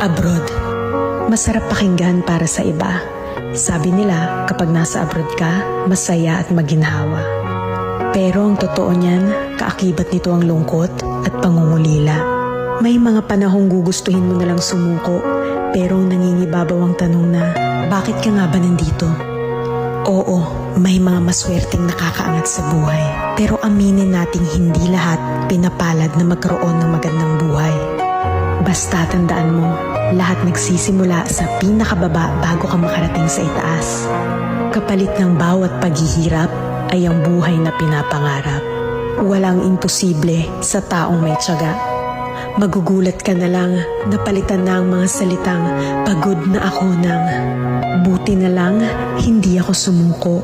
Abroad. Masarap pakinggan para sa iba. Sabi nila, kapag nasa abroad ka, masaya at maginhawa. Pero ang totoo niyan, kaakibat nito ang lungkot at pangungulila. May mga panahong gugustuhin mo nalang sumuko, pero nangingibabaw ang tanong na, bakit ka nga ba nandito? Oo, may mga maswerteng nakakaangat sa buhay. Pero aminin nating hindi lahat pinapalad na magkaroon ng magandang buhay. Basta tandaan mo, lahat nagsisimula sa pinakababa bago ka makarating sa itaas. Kapalit ng bawat paghihirap ay ang buhay na pinapangarap. Walang imposible sa taong may tiyaga. Magugulat ka na lang, napalitan na ang mga salitang pagod na ako ng buti na lang hindi ako sumuko.